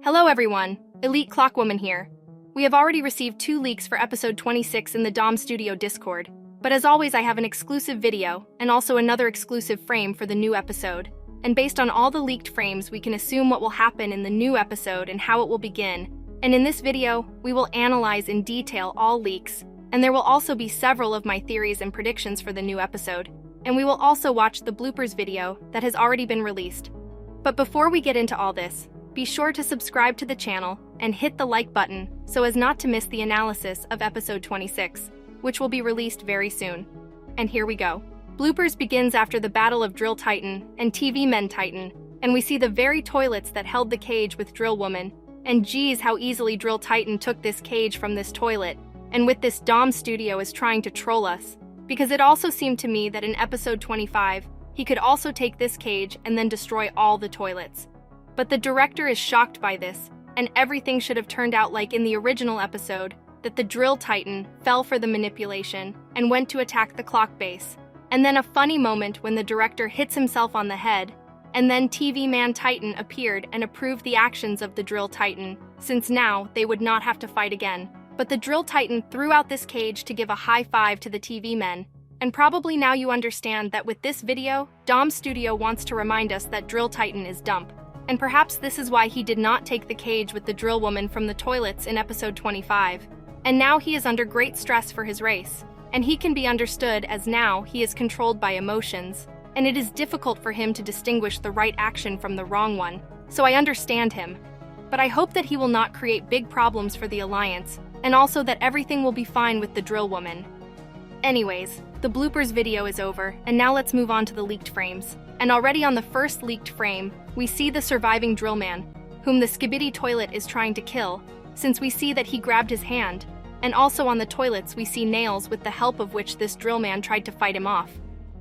Hello everyone, Elite Clockwoman here. We have already received 2 leaks for episode 26 in the domstudio Discord, but as always I have an exclusive video and also another exclusive frame for the new episode. And based on all the leaked frames, we can assume what will happen in the new episode and how it will begin. And in this video, we will analyze in detail all leaks, and there will also be several of my theories and predictions for the new episode. And we will also watch the bloopers video that has already been released. But before we get into all this, be sure to subscribe to the channel and hit the like button so as not to miss the analysis of episode 26, which will be released very soon. And here we go. Bloopers begins after the battle of Drill Titan and TV Men Titan, and we see the very toilets that held the cage with Drill Woman. And geez, how easily Drill Titan took this cage from this toilet, and with this Dom Studio is trying to troll us. Because it also seemed to me that in episode 25, he could also take this cage and then destroy all the toilets. But the director is shocked by this, and everything should have turned out like in the original episode, that the Drill Titan fell for the manipulation and went to attack the clock base. And then a funny moment when the director hits himself on the head, and then TV Man Titan appeared and approved the actions of the Drill Titan, since now they would not have to fight again. But the Drill Titan threw out this cage to give a high five to the TV men. And probably now you understand that with this video, Dom Studio wants to remind us that Drill Titan is dumb. And perhaps this is why he did not take the cage with the Drill Woman from the toilets in episode 25. And now he is under great stress for his race. And he can be understood as now he is controlled by emotions. And it is difficult for him to distinguish the right action from the wrong one. So I understand him. But I hope that he will not create big problems for the Alliance, and also that everything will be fine with the Drill Woman. Anyways, the bloopers video is over, and now let's move on to the leaked frames. And already on the first leaked frame, we see the surviving Drill Man, whom the SKIBIDI toilet is trying to kill, since we see that he grabbed his hand. And also on the toilets we see nails with the help of which this Drill Man tried to fight him off.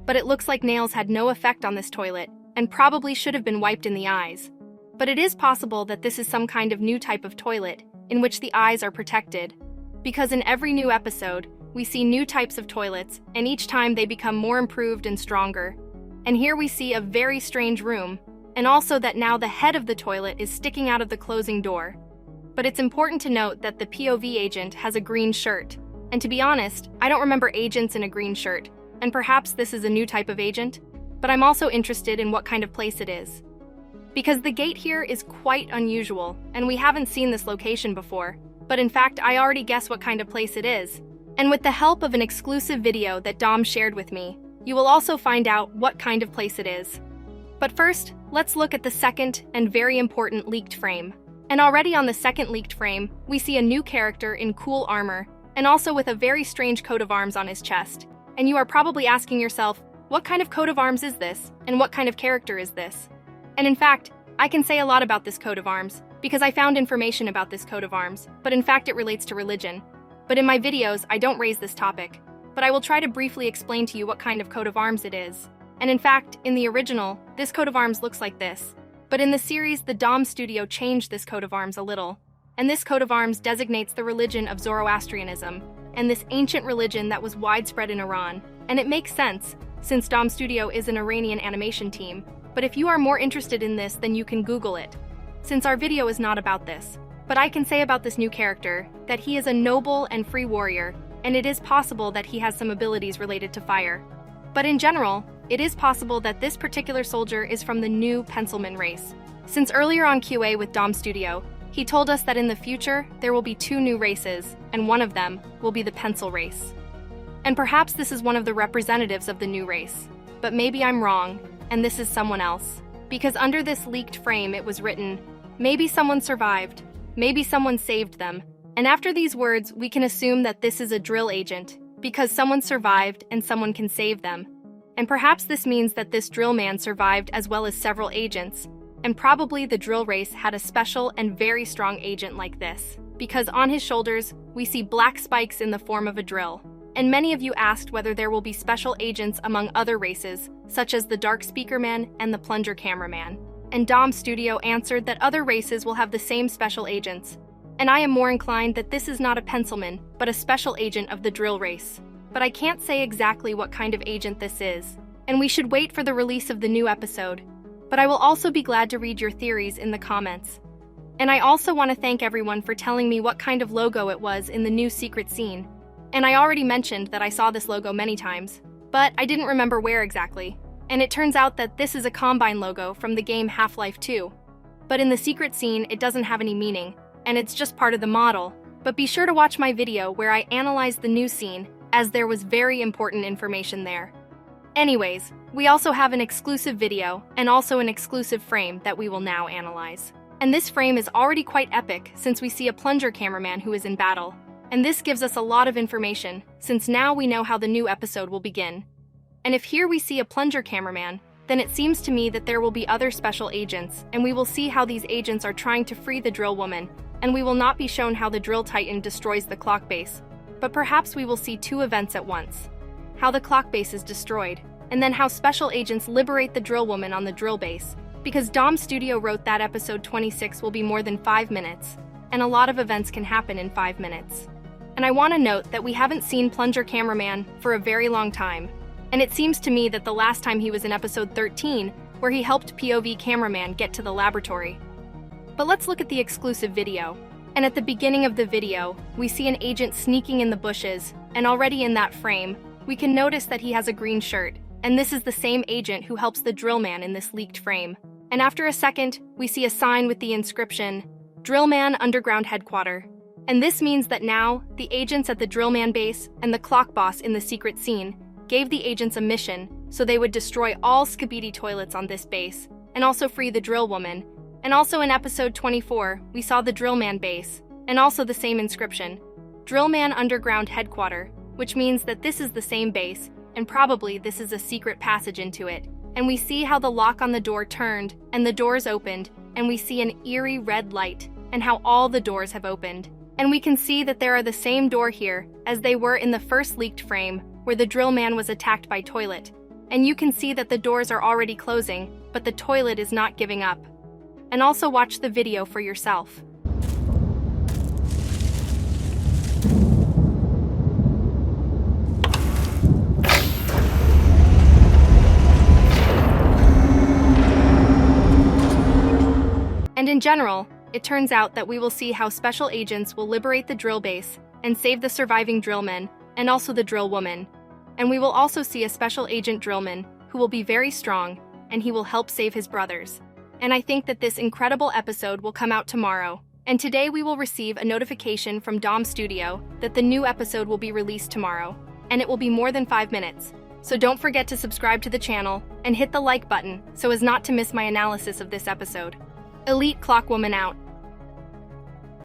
But it looks like nails had no effect on this toilet, and probably should have been wiped in the eyes. But it is possible that this is some kind of new type of toilet, in which the eyes are protected. Because in every new episode, we see new types of toilets, and each time they become more improved and stronger. And here we see a very strange room, and also that now the head of the toilet is sticking out of the closing door. But it's important to note that the POV agent has a green shirt. And to be honest, I don't remember agents in a green shirt, and perhaps this is a new type of agent, but I'm also interested in what kind of place it is. Because the gate here is quite unusual, and we haven't seen this location before, but in fact I already guess what kind of place it is. And with the help of an exclusive video that Dom shared with me, you will also find out what kind of place it is. But first, let's look at the second and very important leaked frame. And already on the second leaked frame, we see a new character in cool armor, and also with a very strange coat of arms on his chest. And you are probably asking yourself, what kind of coat of arms is this, and what kind of character is this? And in fact, I can say a lot about this coat of arms, because I found information about this coat of arms, but in fact it relates to religion. But in my videos, I don't raise this topic, but I will try to briefly explain to you what kind of coat of arms it is. And in fact, in the original, this coat of arms looks like this. But in the series, the Dom Studio changed this coat of arms a little. And this coat of arms designates the religion of Zoroastrianism, and this ancient religion that was widespread in Iran. And it makes sense, since Dom Studio is an Iranian animation team. But if you are more interested in this, then you can Google it, since our video is not about this. But I can say about this new character that he is a noble and free warrior, and it is possible that he has some abilities related to fire. But in general, it is possible that this particular soldier is from the new Pencilman race. Since earlier on QA with Dom Studio, he told us that in the future there will be 2 new races, and one of them will be the Pencil race. And perhaps this is one of the representatives of the new race. But maybe I'm wrong, and this is someone else. Because under this leaked frame it was written, maybe someone survived. Maybe someone saved them. And after these words, we can assume that this is a drill agent, because someone survived and someone can save them. And perhaps this means that this drill man survived as well as several agents, and probably the drill race had a special and very strong agent like this, because on his shoulders, we see black spikes in the form of a drill. And many of you asked whether there will be special agents among other races, such as the Dark Speaker Man and the Plunger Cameraman. And Dom Studio answered that other races will have the same special agents. And I am more inclined that this is not a pencilman, but a special agent of the drill race. But I can't say exactly what kind of agent this is, and we should wait for the release of the new episode. But I will also be glad to read your theories in the comments. And I also want to thank everyone for telling me what kind of logo it was in the new secret scene. And I already mentioned that I saw this logo many times, but I didn't remember where exactly. And it turns out that this is a Combine logo from the game Half-Life 2. But in the secret scene, it doesn't have any meaning, and it's just part of the model. But be sure to watch my video where I analyzed the new scene, as there was very important information there. Anyways, we also have an exclusive video and also an exclusive frame that we will now analyze. And this frame is already quite epic since we see a plunger cameraman who is in battle. And this gives us a lot of information since now we know how the new episode will begin. And if here we see a plunger cameraman, then it seems to me that there will be other special agents, and we will see how these agents are trying to free the drill woman, and we will not be shown how the drill titan destroys the clock base. But perhaps we will see two events at once. How the clock base is destroyed, and then how special agents liberate the drill woman on the drill base. Because domstudio wrote that episode 26 will be more than 5 minutes, and a lot of events can happen in 5 minutes. And I want to note that we haven't seen Plunger Cameraman for a very long time, and it seems to me that the last time he was in episode 13, where he helped POV cameraman get to the laboratory. But let's look at the exclusive video. And at the beginning of the video, we see an agent sneaking in the bushes, and already in that frame, we can notice that he has a green shirt, and this is the same agent who helps the drill man in this leaked frame. And after a second, we see a sign with the inscription, Drillman Underground Headquarter. And this means that now, the agents at the Drillman base and the clock boss in the secret scene gave the agents a mission so they would destroy all SKIBIDI toilets on this base, and also free the drill woman. And also in episode 24, we saw the Drillman base, and also the same inscription, Drillman Underground Headquarter, which means that this is the same base, and probably this is a secret passage into it. And we see how the lock on the door turned, and the doors opened, and we see an eerie red light, and how all the doors have opened. And we can see that there are the same door here as they were in the first leaked frame, where the drill man was attacked by toilet. And you can see that the doors are already closing, but the toilet is not giving up. And also watch the video for yourself. And in general, it turns out that we will see how special agents will liberate the drill base and save the surviving drillmen and also the drill woman. And we will also see a special agent drillman who will be very strong, and he will help save his brothers. And I think that this incredible episode will come out tomorrow. And today we will receive a notification from domstudio that the new episode will be released tomorrow, and it will be more than 5 minutes. So don't forget to subscribe to the channel and hit the like button so as not to miss my analysis of this episode. Elite Clockwoman out.